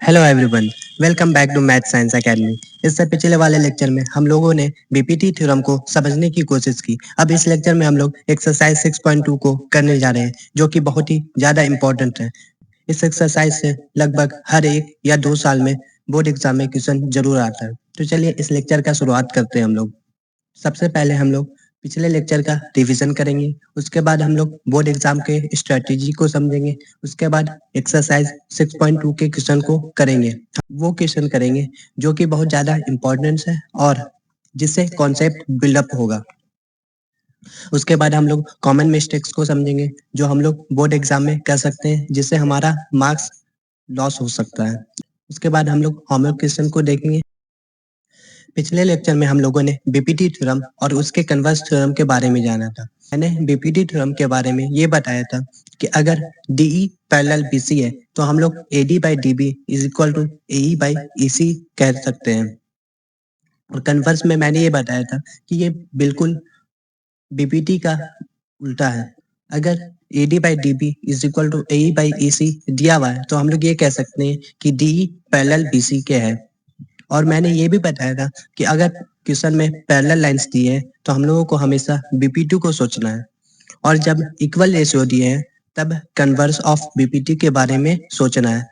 Hello everyone, welcome back to math science academy. इससे पिछले वाले लेक्चर में हम लोगों ने बीपीटी थ्योरम को समझने की कोशिश की। अब इस लेक्चर में हम लोग एक्सरसाइज 6.2 को करने जा रहे हैं, जो कि बहुत ही ज़्यादा इम्पोर्टेंट है। इस एक्सरसाइज से लगभग हर 1 या 2 साल में बोर्ड एग्जाम में क्वेश्चन जरूर आता है। तो चलिए इस लेक्चर का शुरुआत करते हैं हम लोग। सबसे पहले हम लोग पिछले लेक्चर का रिवीजन करेंगे, उसके बाद हम लोग बोर्ड एग्जाम के स्ट्रेटजी को समझेंगे, उसके बाद एक्सरसाइज 6.2 के क्वेश्चन को करेंगे। वो क्वेश्चन करेंगे जो कि बहुत ज़्यादा इम्पोर्टेंस है और जिससे कॉन्सेप्ट बिल्डअप होगा। उसके बाद हम लोग कॉमन मिस्टेक्स को समझेंगे जो हम लोग बोर्ड एग्जाम में कर सकते हैं, जिससे हमारा मार्क्स लॉस हो सकता है। उसके बाद हम लोग होमवर्क क्वेश्चन को देखेंगे। पिछले लेक्चर में हम लोगों ने बीपीटी थ्योरम और उसके कन्वर्स थ्योरम के बारे में जाना था। मैंने बीपीटी थ्योरम के बारे में ये बताया था कि अगर डीई पैरेलल बीसी है तो हम लोग AD by DB is equal to AE by EC कह सकते हैं। और कन्वर्स में मैंने ये बताया था कि ये बिल्कुल बीपीटी का उल्टा है। अगर AD by DB is equal to AE by EC दिया हुआ है तो हम लोग ये कह सकते हैं कि डीई पैरेलल बीसी के है। और मैंने ये भी बताया था कि अगर क्वेश्चन में पैरेलल लाइंस दिए हैं तो हम लोगों को हमेशा बीपीटी को सोचना है, और जब इक्वल रेशियो दिए हैं तब कन्वर्स ऑफ बीपीटी के बारे में सोचना है।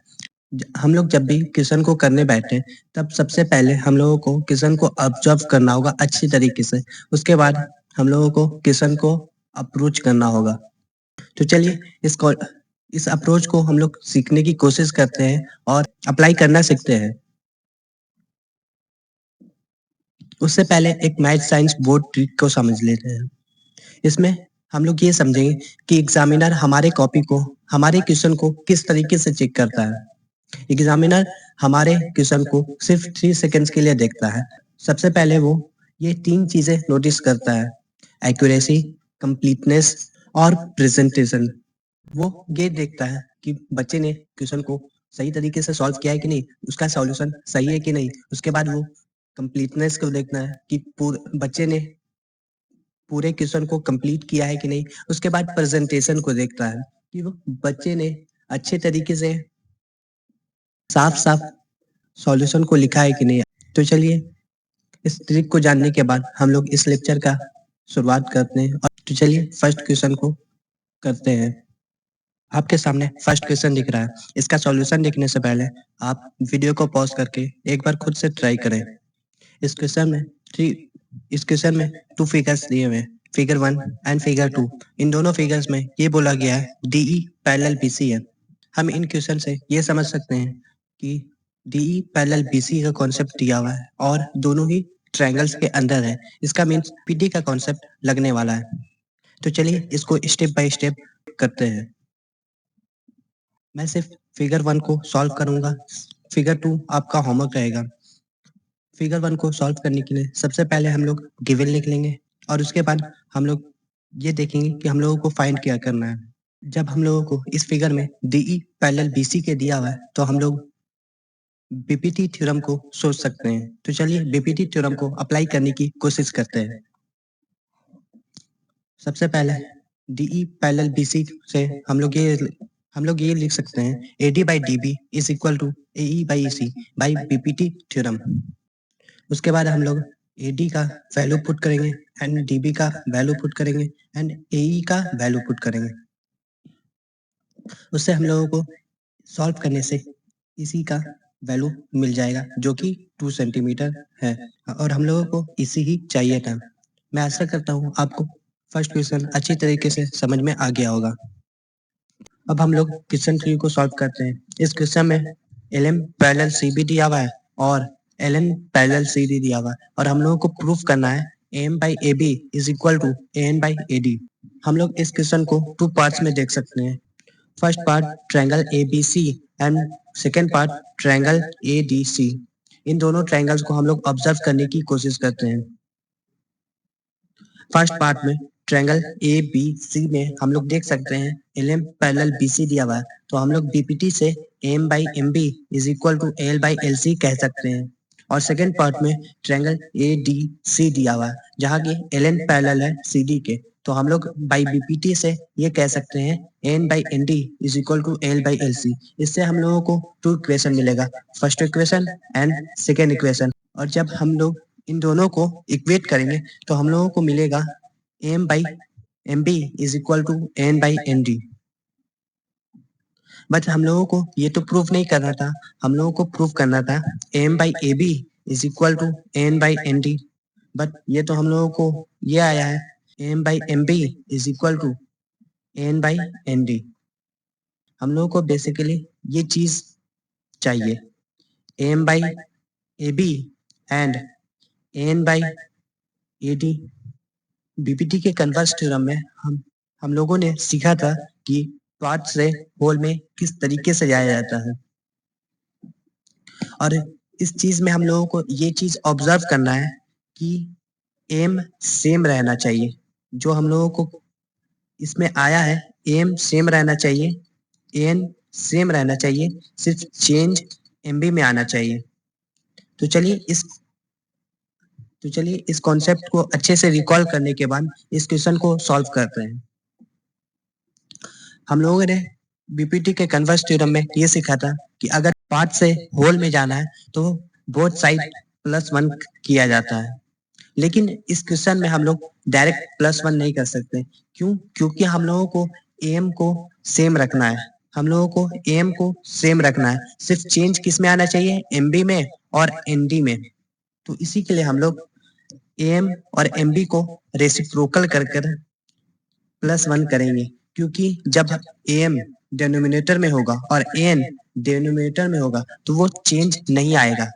हम लोग जब भी क्वेश्चन को करने बैठे तब सबसे पहले हम लोगों को क्वेश्चन को ऑब्जर्व करना होगा अच्छी तरीके से। उसके बाद हम लोगों को क्वेश्चन को अप्रोच करना होगा। तो चलिए इस अप्रोच को हम लोग सीखने की कोशिश करते हैं और अप्लाई करना सीखते हैं। उससे पहले एक मैथ साइंस बोर्ड ट्रिक को समझ लेते हैं। इसमें हम लोग ये समझेंगे कि एग्जामिनर हमारे कॉपी को, हमारे क्वेश्चन को किस तरीके से चेक करता है। एग्जामिनर हमारे क्वेश्चन को सिर्फ 3 सेकंड्स के लिए देखता है। सबसे पहले वो ये 3 चीजें नोटिस करता है: एक्यूरेसी, कंप्लीटनेस और प्रेजेंटेशन। वो ये देखता है कि बच्चे ने क्वेश्चन को सही तरीके से सॉल्व किया है कि नहीं, उसका सॉल्यूशन सही है कि नहीं। उसके बाद वो कंप्लीटनेस को देखना है कि बच्चे ने पूरे क्वेश्चन को कंप्लीट किया है कि नहीं। उसके बाद प्रेजेंटेशन को देखता है कि वो बच्चे ने अच्छे तरीके से साफ साफ सॉल्यूशन को लिखा है कि नहीं। तो चलिए इस ट्रिक को जानने के बाद हम लोग इस लेक्चर का शुरुआत करते हैं। और तो चलिए फर्स्ट क्वेश्चन को करते हैं। आपके सामने फर्स्ट क्वेश्चन दिख रहा है। इसका सॉल्यूशन देखने से पहले आप वीडियो को पॉज करके एक बार खुद से ट्राई करें। इस क्वेश्चन में थ्री इस क्वेश्चन में 2 फिगर्स दिए हुए हैं, फिगर 1 एंड फिगर 2। इन दोनों फिगर्स में ये बोला गया है डीई पैरेलल बीसी है। हम इन क्वेश्चन से ये समझ सकते हैं कि डीई पैरेलल बीसी का कॉन्सेप्ट दिया हुआ है और दोनों ही ट्रायंगल्स के अंदर है। इसका मीन्स पीडी का कॉन्सेप्ट लगने वाला है। तो चलिए इसको स्टेप बाय स्टेप करते हैं। मैं सिर्फ फिगर 1 को सॉल्व करूंगा, फिगर 2 आपका होमवर्क रहेगा। फिगर 1 को सॉल्व करने के लिए सबसे पहले हम लोग गिवन लिख लेंगे और उसके बाद हम लोग ये देखेंगे कि हम लोगों को फाइंड क्या करना है। जब हम लोगों को इस फिगर में डीई पैरेलल बीसी के दिया हुआ है तो हम लोग बीपीटी थ्योरम को सोच सकते हैं। तो चलिए बीपीटी थ्योरम को अप्लाई करने की कोशिश करते हैं। सबसे पहले डीई पैरेलल बीसी से हम लोग ये लिख सकते हैं AD by DB is equal to AE by EC by BPT theorem. उसके बाद हम लोग एडी का वैल्यू पुट करेंगे एंड डीबी का वैल्यू पुट करेंगे एंड एई का वैल्यू पुट करेंगे। उससे हम लोगों को सॉल्व करने से इसी का वैल्यू मिल जाएगा जो कि 2 सेंटीमीटर है, और हम लोगों को इसी ही चाहिए था। मैं आशा करता हूँ आपको फर्स्ट क्वेश्चन अच्छी तरीके से समझ में आ गया होगा। अब हम लोग क्वेश्चन 3 को सॉल्व करते हैं। इस क्वेश्चन में एलएम पैरेलल सीबी दिया हुआ है और एलएन पैरेलल सीडी दिया हुआ है, और हम लोगों को प्रूफ करना है M by A B is equal to N by A D. हम लोग इस क्वेश्चन को 2 पार्ट्स में देख सकते हैं। First part triangle A B C and second part triangle A D C. इन दोनों ट्रायंगल्स को हम लोग ऑब्जर्व करने की कोशिश करते हैं। फर्स्ट पार्ट में ट्रायंगल ए बी सी में हम लोग देख सकते हैं L M parallel B C दिया हुआ है, तो हम लोग बीपीटी से M by M B is equal to L by L C कह सकते हैं। और सेकेंड पार्ट में ट्रायंगल ए डी सी दिया हुआ है, जहाँ की एल एन पैरेलल है सी डी के। तो हम लोग बाई बीपीटी से ये कह सकते हैं N by N D is equal to L by L C. इससे हम लोगों को टू इक्वेशन मिलेगा, first equation and second equation. और जब हम लोग इन दोनों को इक्वेट करेंगे तो हम लोगों को मिलेगा M by M B is equal to N by N D. But हम लोगों को ये तो प्रूफ नहीं करना था, हम लोगों को प्रूफ करना था M by A B is equal to N by N D. But ये तो हम लोगों को ये आया है M by M B is equal to N by N D. हम लोगों को बेसिकली ये चीज चाहिए, M by A B and N by A D. BPT के कन्वर्स थ्योरम में हम लोगों ने सीखा था कि पार्ट से होल में किस तरीके से जाया जाता है, और इस चीज में हम लोगों को ये चीज ऑब्जर्व करना है कि एम सेम रहना चाहिए। जो हम लोगों को इसमें आया है एम सेम रहना चाहिए, एन सेम रहना चाहिए, सिर्फ चेंज एमबी में आना चाहिए। तो चलिए इस कॉन्सेप्ट को अच्छे से रिकॉल करने के बाद इस क्वेश्चन को सॉल्व करते हैं। हम लोगों ने बीपीटी के कन्वर्स थ्योरम में ये सीखा था कि अगर पार्ट से होल में जाना है तो बोथ साइड +1 किया जाता है, लेकिन इस क्वेश्चन में हम लोग डायरेक्ट +1 नहीं कर सकते। क्यों? क्योंकि हम लोगों को एम को सेम रखना है, हम लोगों को एम को सेम रखना है, सिर्फ चेंज किस में आना चाहिए, एमबी में और एनडी में। तो इसी के लिए हम लोग एम और एमबी को रेसिप्रोकल कर +1 करेंगे, क्योंकि जब एम डिनोमिनेटर में होगा और एन डिनोमिनेटर में होगा तो वो चेंज नहीं आएगा,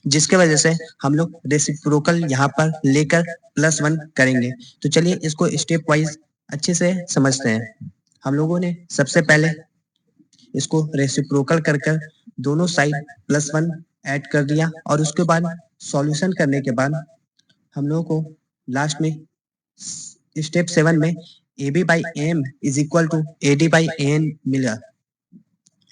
जिसके वजह से हम लोग रेसिप्रोकल यहाँ पर लेकर +1 करेंगे। तो चलिए इसको स्टेप वाइज अच्छे से समझते हैं। हम लोगों ने सबसे पहले इसको रेसिप्रोकल कर दोनों साइड +1 ऐड कर दिया, और उसके बाद सॉल्यूशन करने के बाद हम लोगों को लास्ट में स्टेप 7 में A B by M is equal to A D by N मिला,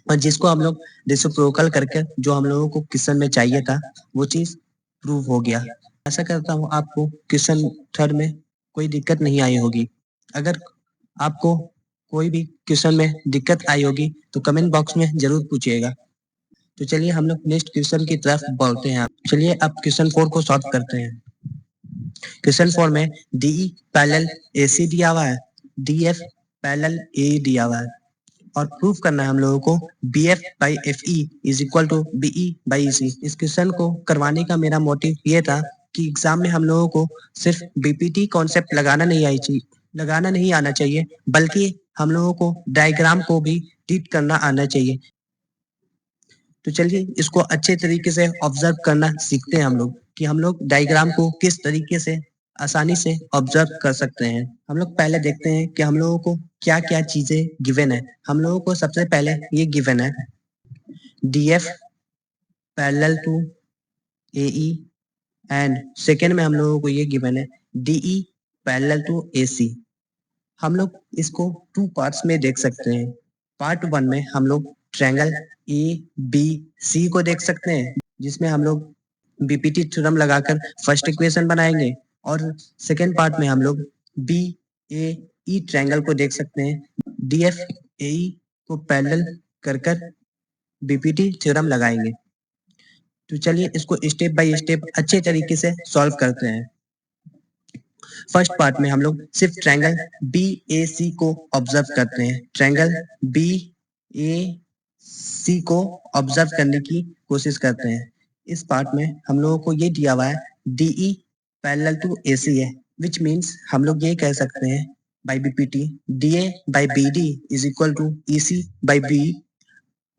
और जिसको हम लोग रेसिप्रोकल करके जो हम लोगों को क्वेश्चन में चाहिए था वो चीज प्रूव हो गया। आशा करता हूँ आपको क्वेश्चन थर्ड में कोई दिक्कत नहीं आई होगी। अगर आपको कोई भी क्वेश्चन में दिक्कत आई होगी तो कमेंट बॉक्स में जरूर पूछिएगा। तो चलिए हम लोग नेक्स्ट क्वेश्चन की तरफ बढ़ते हैं। चलिए अब क्वेश्चन 4 को सॉल्व करते हैं। क्वेश्चन 4 में DE पैरेलल AC दिया हुआ है, DF पैरेलल AE दिया हुआ है, और प्रूफ करना है हम लोगों को BF by FE is equal to BE by EC। इस क्वेश्चन को करवाने का मेरा मोटिव ये था कि एग्जाम में हम लोगों को सिर्फ बीपीटी कॉन्सेप्ट लगाना नहीं आना चाहिए, बल्कि हम लोगों को डायग्राम को भी टीच करना आना चाहिए। तो चलिए इसको अच्छे तरीके से ऑब्जर्व करना सीखते हैं हम लोग, कि हम लोग डायग्राम को किस तरीके से आसानी से ऑब्जर्व कर सकते हैं। हम लोग पहले देखते हैं कि हम लोगों को क्या क्या चीजें गिवन है। हम लोगों को सबसे पहले ये गिवन है DF parallel to AE, and second में हम लोगों को ये गिवन है DE पैरेलल टू AC। हम लोग इसको 2 पार्ट्स में देख सकते हैं। पार्ट 1 में हम लोग ट्रायंगल ABC को देख सकते हैं, जिसमें हम लोग बीपीटी थ्योरम लगाकर फर्स्ट इक्वेशन बनाएंगे, और सेकेंड पार्ट में हम लोग BAE ट्रायंगल को देख सकते हैं। DFAE को पैरेलल कर बीपीटी थ्योरम लगाएंगे। तो चलिए इसको स्टेप बाय स्टेप अच्छे तरीके से सॉल्व करते हैं। फर्स्ट पार्ट में हम लोग सिर्फ ट्रायंगल BAC को ऑब्जर्व करते हैं। ट्रायंगल BAC को ऑब्जर्व करने की कोशिश करते हैं। इस पार्ट में हम लोगों को ये दिया हुआ है DE पैरेलल टू AC है, विच मीन्स हम लोग ये कह सकते हैं by BPT DA by BD is equal to EC by B।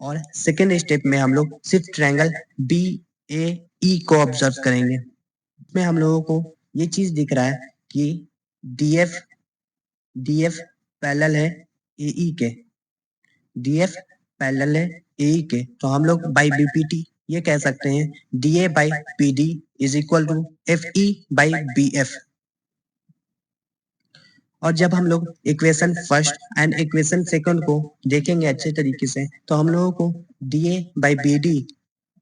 और सेकेंड स्टेप में हम लोग सिर्फ ट्रायंगल BAE को ऑब्जर्व करेंगे। इसमें हम लोगों को ये चीज दिख रहा है कि DF पैरेलल है AE के, DF पैरेलल है AE के, तो हम लोग बाय बीपीटी ये कह सकते हैं DA by PD is equal to FE by BF। और जब हम लोग equation first and equation second को देखेंगे अच्छे तरीके से, तो हम लोगों को DA बाय BD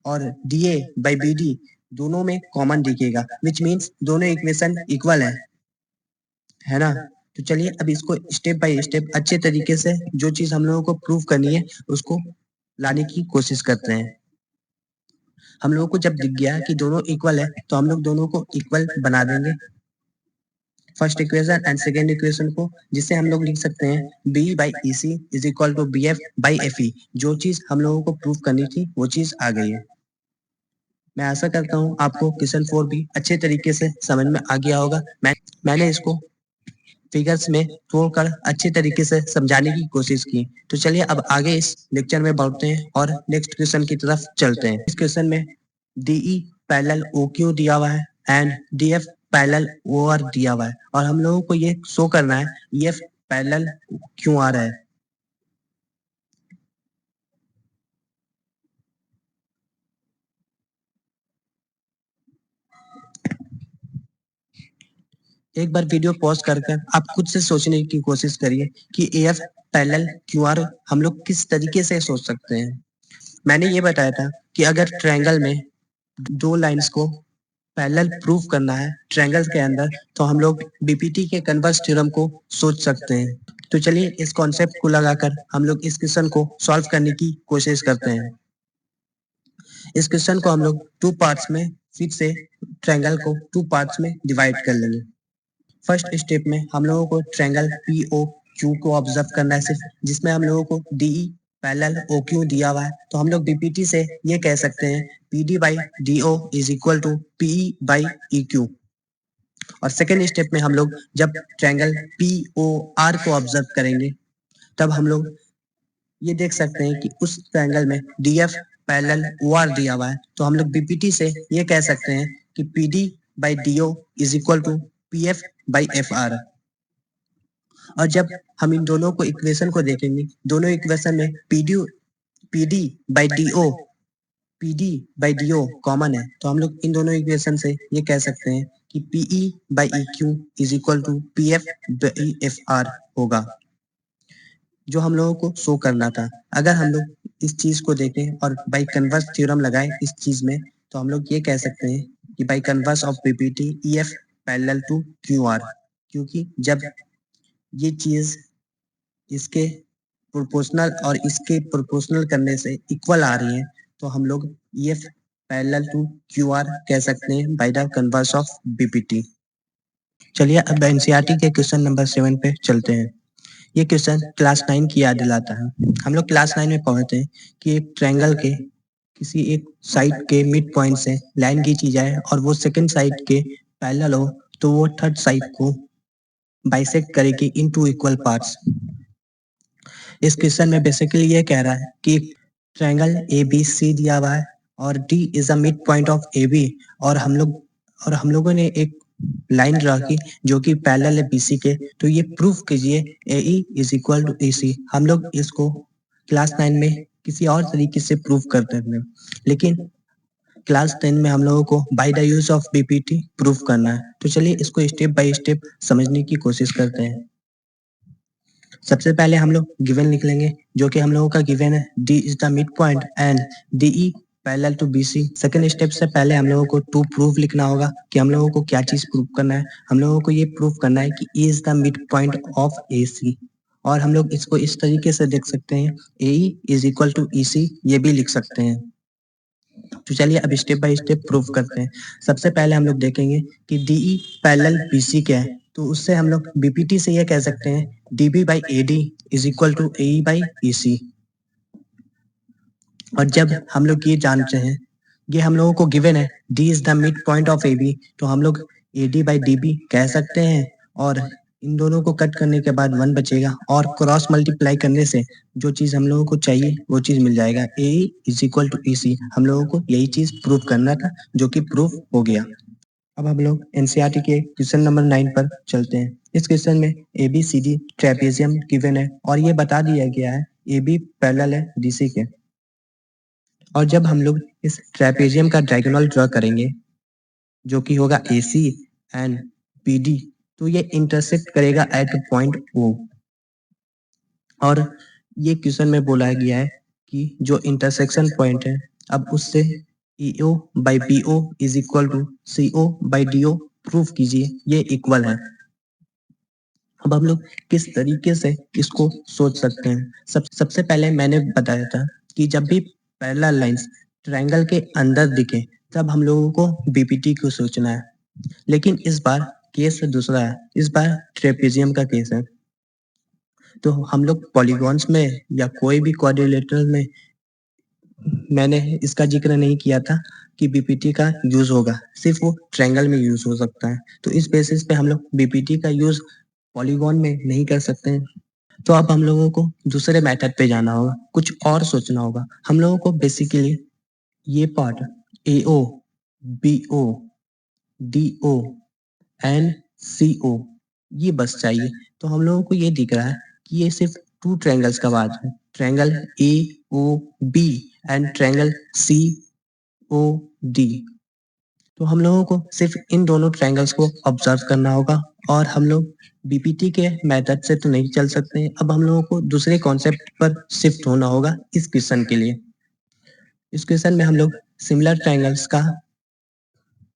और DA बाय BD दोनों में कॉमन दिखेगा, विच मीन्स दोनों इक्वेशन इक्वल है ना। तो चलिए अब इसको स्टेप बाय स्टेप अच्छे तरीके से जो चीज हम लोगों को प्रूव करनी है उसको लाने की कोशिश करते हैं। हम लोगों को जब दिख गया कि दोनों इक्वल है तो हम लोग दोनों को इक्वल बना देंगे, first equation and second equation को, जिससे हम लोग लिख सकते हैं B by E C is equal to B F by F E. जो चीज हम लोगों को प्रूव करनी थी वो चीज आ गई है। मैं आशा करता हूँ आपको क्वेश्चन 4 भी अच्छे तरीके से समझ में आ गया होगा। मैंने इसको फिगर्स में तोड़कर अच्छे तरीके से समझाने की कोशिश की। तो चलिए अब आगे इस लेक्चर में बढ़ते हैं और नेक्स्ट क्वेश्चन की तरफ चलते हैं। इस क्वेश्चन में डीई पैरेलल ओ क्यू दिया हुआ है and DF parallel O R दिया हुआ है और हम लोगों को ये शो करना है ईएफ पैरेलल क्यू आर है। एक बार वीडियो पॉज कर आप खुद से सोचने की कोशिश करिए कि एएफ पैरेलल क्यूआर हम लोग किस तरीके से सोच सकते हैं। मैंने ये बताया था कि अगर ट्रायंगल में दो लाइंस को पैरेलल प्रूव करना है ट्रायंगल के अंदर तो हम लोग बीपीटी के कन्वर्स थ्योरम को सोच सकते हैं। तो चलिए इस कॉन्सेप्ट को लगाकर हम लोग इस क्वेश्चन को सॉल्व करने की कोशिश करते हैं। इस क्वेश्चन को हम लोग टू पार्ट्स में फिर से ट्रायंगल को टू पार्ट्स में डिवाइड कर लेंगे। फर्स्ट स्टेप में हम लोगों को ट्रायंगल पी ओ क्यू को ऑब्जर्व करना है सिर्फ, जिसमें हम लोगों को डी पैरेलल ओ क्यू दिया हुआ है। तो हम लोग बीपीटी से ये कह सकते हैं P D by D O is equal to PE by E Q. और सेकेंड स्टेप में हम लोग जब ट्रायंगल पी ओ आर को ऑब्जर्व करेंगे तब हम लोग ये देख सकते हैं कि उस ट्रायंगल में D F parallel O R दिया हुआ है। तो हम लोग बीपीटी से ये कह सकते हैं कि P D by D O is equal to P F by F R. और जब हम इन दोनों को इक्वेशन को देखेंगे, दोनों इक्वेशन में PD by D O common है। तो हम लोग इन दोनों इक्वेशन से ये कह सकते हैं कि PE by E Q is equal to P F by F R होगा, जो हम लोगों को शो करना था। अगर हम लोग इस चीज को देखें और बाई कन्वर्स थ्योरम लगाएं इस चीज में तो हम लोग ये कह सकते हैं कि by converse of PPT E F parallel to Q R, क्योंकि जब ये चीज इसके प्रोपोर्शनल और इसके प्रोपोर्शनल करने से इक्वल आ रही है तो हम लोग ये पैरेलल टू क्यू आर कह सकते हैं by the converse of BPT. चलिए अब एनसीईआरटी के क्वेश्चन नंबर 7 पे चलते हैं। ये क्वेश्चन क्लास 9 की याद दिलाता है। हम लोग क्लास 9 में पढ़ते हैं कि एक ट्रायंगल के किसी एक साइड के मिड पॉइंट से लाइन खींची जाए और वो सेकंड साइड के पैरेलल हो तो वो थर्ड साइड को बाइसेक्ट करेगी इन टू इक्वल पार्ट्स। इस क्वेश्चन में बेसिकली ये कह रहा है कि ट्रायंगल ए बी सी दिया हुआ है और D is a mid point of A B और हम लोगों ने एक लाइन ड्रा की जो कि पैरेलल है बीसी के। तो ये प्रूफ कीजिए ए ई इज इक्वल टू ए सी। हम लोग इसको क्लास 9 में किसी और तरीके से प्रूफ करते थे, लेकिन क्लास 10 में हम लोगों को bye the use of BPT proof करना है। तो चलिए इसको स्टेप बाय स्टेप समझने की कोशिश करते हैं। सबसे पहले हम लोग गिवन लिख लेंगे, जो कि हम लोगों का गिवन है D is the mid point and DE parallel to BC. Second step से पहले हम लोगों को टू प्रूफ लिखना होगा कि हम लोगों को क्या चीज प्रूफ करना है। हम लोगों को ये प्रूफ करना है कि A is the mid point of A C, और हम लोग इसको इस तरीके से देख सकते हैं ए इज इक्वल टू ई सी, ये भी लिख सकते हैं। तो चलिए अब स्टेप बाय स्टेप प्रूफ करते हैं। सबसे पहले हम लोग देखेंगे कि डीई पैरेलल बीसी क्या है। तो उससे हम लोग बीपीटी से ये कह सकते हैं DB by AD is equal to A by E C. और जब हम लोग ये जानते हैं, ये हम लोगों को गिवन है D is the mid point of A B, तो हम लोग A D by D B कह सकते हैं और इन दोनों को कट करने के बाद 1 बचेगा और क्रॉस मल्टीप्लाई करने से जो चीज हम लोगों को चाहिए वो चीज मिल जाएगा ए इज इक्वल टू ई सी। हम लोगों को यही चीज प्रूफ करना था, जो कि प्रूफ हो गया। अब हम लोग एनसीईआरटी के क्वेश्चन नंबर 9 पर चलते हैं। इस क्वेश्चन में A B C D trapezium given है और ये बता दिया गया है ए बी पैरेलल है डीसी के। और जब हम लोग इस ट्रेपेजियम का डायगोनल ड्रॉ करेंगे जो कि होगा AC एंड PD, तो ये इंटरसेक्ट करेगा एट पॉइंट O। और ये क्वेश्चन में बोला गया है कि जो इंटरसेक्शन पॉइंट है अब उससे EO by BO is equal to CO by DO proof कीजिए ये इक्वल है। अब हम लोग किस तरीके से इसको सोच सकते हैं? सबसे पहले मैंने बताया था कि जब भी पैरेलल लाइन्स ट्रायंगल के अंदर दिखे तब हम लोगों को बीपीटी को सोचना है। लेकिन इस बार केस दूसरा है, इस बार ट्रेपेजियम का केस है। तो हम लोग पॉलीगॉन्स में या कोई भी क्वाड्रिलेटरल में मैंने इसका जिक्र नहीं किया था कि बीपीटी का यूज होगा, सिर्फ वो ट्रायंगल में यूज हो सकता है। तो इस बेसिस पे हम लोग बीपीटी का यूज पॉलीगॉन में नहीं कर सकते हैं। तो अब हम लोगों को दूसरे मेथड पे जाना होगा, कुछ और सोचना होगा। हम लोगों को बेसिकली ये part AO, BO, DO and CO ये बस चाहिए। तो हम लोगों को ये दिख रहा है कि ये सिर्फ 2 ट्रायंगल्स का बात है, triangle AOB and triangle COD। तो हम लोगों को सिर्फ इन दोनों ट्रायंगल्स को ऑब्जर्व करना होगा और हम लोग बीपीटी के मेथड से तो नहीं चल सकते। अब हम लोगों को दूसरे कॉन्सेप्ट पर शिफ्ट होना होगा इस क्वेश्चन के लिए। इस क्वेश्चन में हम लोग सिमिलर ट्रायंगल्स का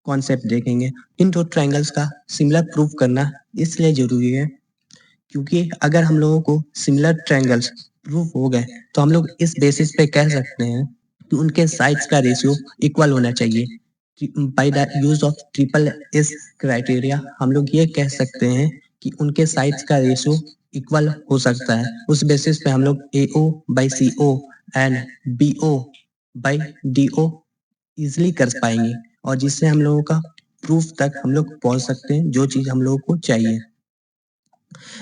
कॉन्सेप्ट देखेंगे। इन दो ट्रायंगल्स का सिमिलर प्रूफ करना इसलिए जरूरी है क्योंकि अगर हम लोगों को सिमिलर ट्रायंगल्स प्रूफ हो गए तो हम लोग इस बेसिस पे कह सकते हैं कि उनके साइड्स का रेशियो इक्वल होना चाहिए। Bye the use of triple S criteria हम लोग ये कह सकते हैं कि उनके साइड्स का रेशियो इक्वल हो सकता है। उस बेसिस पे हम लोग AO by CO and BO by DO easily कर पाएंगे और जिससे हम लोगों का प्रूफ तक हम लोग पहुंच सकते हैं जो चीज हम लोगों को चाहिए।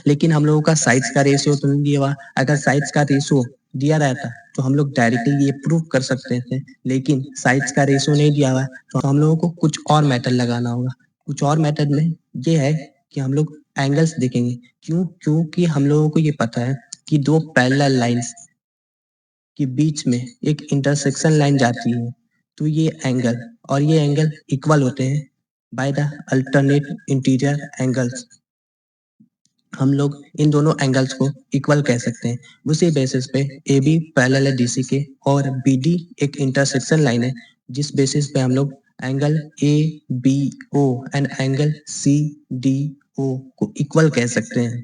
लेकिन हम लोगों का साइज का रेशियो तो नहीं दिया हुआ। अगर साइज का रेशियो दिया रहता तो हम लोग डायरेक्टली ये प्रूव कर सकते थे, लेकिन साइज का रेशियो नहीं दिया हुआ तो हम लोगों को कुछ और मेथड लगाना होगा। कुछ और मेथड में ये है कि हम लोग एंगल्स देखेंगे। क्योंकि हम लोगों को ये पता है कि दो पैरेलल लाइंस के बीच में एक इंटरसेक्शन लाइन जाती है, तो ये एंगल और ये एंगल इक्वल होते हैं by the alternate interior angles. हम लोग इन दोनों एंगल्स को इक्वल कह सकते हैं। उसी बेसिस पे AB पैरेलल है DC के और BD एक इंटरसेक्शन लाइन है, जिस बेसिस पे हम लोग angle ABO and angle CDO को इक्वल कह सकते हैं।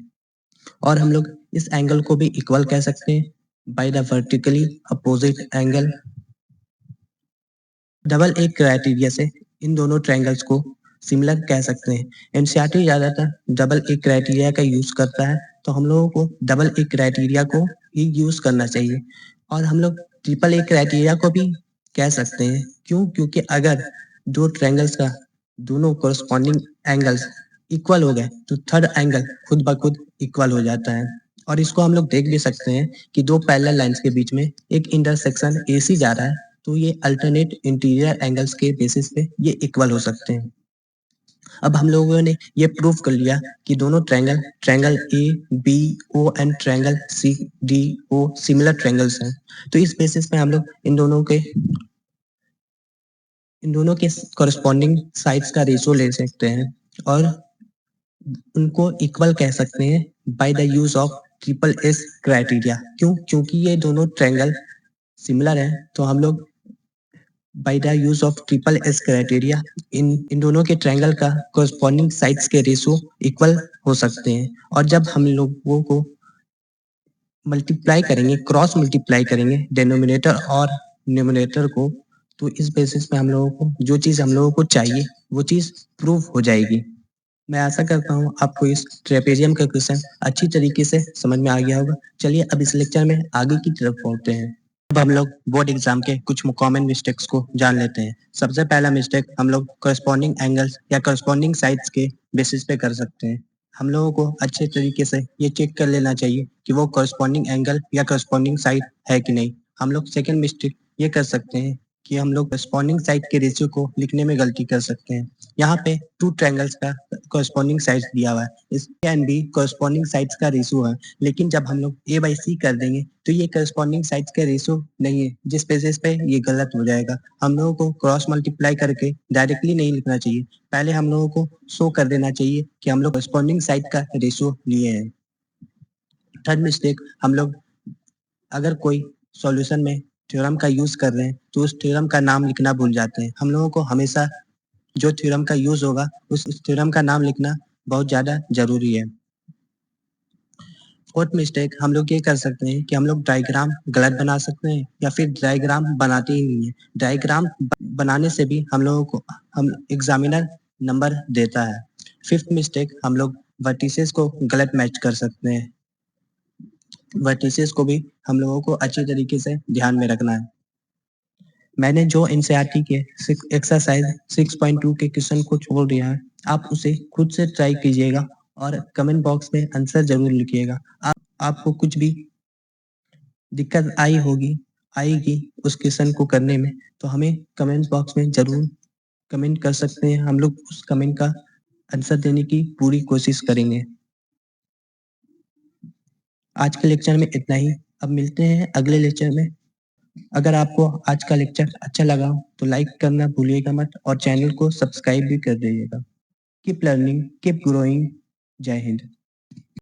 और हम लोग इस एंगल को भी इक्वल कह सकते हैं by the vertically opposite angle. Double A criteria से इन दोनों ट्रायंगल्स को सिमिलर कह सकते हैं। एनसीईआरटी ज्यादातर डबल ए क्राइटेरिया का यूज करता है, तो हम लोगों को डबल ए क्राइटेरिया को ही यूज करना चाहिए। और हम लोग ट्रिपल ए क्राइटेरिया को भी कह सकते हैं। क्योंकि अगर दो ट्रायंगल्स का दोनों कोरस्पॉन्डिंग एंगल्स इक्वल हो गए तो थर्ड एंगल खुद ब खुद इक्वल हो जाता है। और इसको हम लोग देख भी सकते हैं कि दो पैरेलल लाइंस के बीच में एक इंटरसेक्शन AC जा रहा है, तो ये अल्टरनेट इंटीरियर एंगल्स के बेसिस पे ये इक्वल हो सकते हैं। अब हम लोगों ने ये प्रूव कर लिया कि दोनों triangle ABO and triangle CDO similar triangles हैं। तो इस बेसिस पे हम लोग इन दोनों के कॉरस्पॉन्डिंग साइड्स का रेशियो ले सकते हैं और उनको इक्वल कह सकते हैं by the use of triple S criteria. क्योंकि ये दोनों ट्रायंगल सिमिलर हैं, तो हम लोग by the use of triple S criteria इन दोनों के ट्रायंगल का कॉरस्पॉन्डिंग साइड्स के रेशियो इक्वल हो सकते हैं। और जब हम लोगों को मल्टीप्लाई करेंगे, क्रॉस मल्टीप्लाई करेंगे डिनोमिनेटर और न्यूमरेटर को, तो इस बेसिस पे हम लोगों को जो चीज हम लोगों को चाहिए वो चीज प्रूव हो जाएगी। मैं आशा करता हूँ आपको इस ट्रेपेजियम का क्वेश्चन अच्छी तरीके से समझ में आ गया होगा। चलिए अब इस लेक्चर में आगे की तरफ बढ़ते हैं। अब हम लोग बोर्ड एग्जाम के कुछ कॉमन मिस्टेक्स को जान लेते हैं। सबसे पहला मिस्टेक हम लोग करस्पॉन्डिंग एंगल्स या करस्पॉन्डिंग साइड्स के बेसिस पे कर सकते हैं। हम लोगों को अच्छे तरीके से ये चेक कर लेना चाहिए कि वो करस्पॉन्डिंग एंगल या करस्पॉन्डिंग साइड है कि नहीं। हम लोग सेकंड मिस्टेक ये कर सकते हैं कि हम लोग करस्पॉन्डिंग साइड के रेशियो को लिखने में गलती कर सकते हैं। यहाँ पे टू ट्रायंगल्स का करस्पॉन्डिंग साइड्स दिया हुआ है, इस A and B corresponding sides का रेशियो है। लेकिन जब हम लोग A/C कर देंगे तो ये करस्पॉन्डिंग साइड्स का रेशियो नहीं है, जिस बेसिस पे ये गलत हो जाएगा। हम लोगों को क्रॉस मल्टीप्लाई करके डायरेक्टली नहीं लिखना चाहिए, पहले हम लोगों को शो कर देना चाहिए कि हम लोग करस्पॉन्डिंग साइड का रेशियो लिए हैं। थर्ड मिस्टेक हम लोग अगर कोई सॉल्यूशन में थ्योरम का यूज कर रहे हैं तो उस थ्योरम का नाम लिखना भूल जाते हैं। हम लोगों को हमेशा जो थ्योरम का यूज होगा उस थ्योरम का नाम लिखना बहुत ज्यादा जरूरी है। फोर्थ मिस्टेक हम लोग ये कर सकते हैं कि हम लोग डायग्राम गलत बना सकते हैं या फिर डायग्राम बनाते ही नहीं है। डायग्राम बनाने से भी हम लोगों को हम एग्जामिनर नंबर देता है। फिफ्थ मिस्टेक हम लोग वर्टिसेस को गलत मैच कर सकते हैं। वर्टिसेस को भी हम लोगों को अच्छी तरीके से ध्यान में रखना है। मैंने जो एनसीईआरटी के एक्सरसाइज 6.2 के क्वेश्चन को छोड़ दिया है, आप उसे खुद से ट्राई कीजिएगा और कमेंट बॉक्स में आंसर जरूर लिखिएगा। आपको कुछ भी दिक्कत आएगी उस क्वेश्चन को करने में, तो हमें कमेंट बॉक्स में जरूर कमेंट कर सकते हैं। हम लोग उस कमेंट का आंसर देने की पूरी कोशिश करेंगे। आज के लेक्चर में इतना ही। अब मिलते हैं अगले लेक्चर में। अगर आपको आज का लेक्चर अच्छा लगा हो तो लाइक करना भूलिएगा मत और चैनल को सब्सक्राइब भी कर दीजिएगा। Keep learning, keep growing. जय हिंद।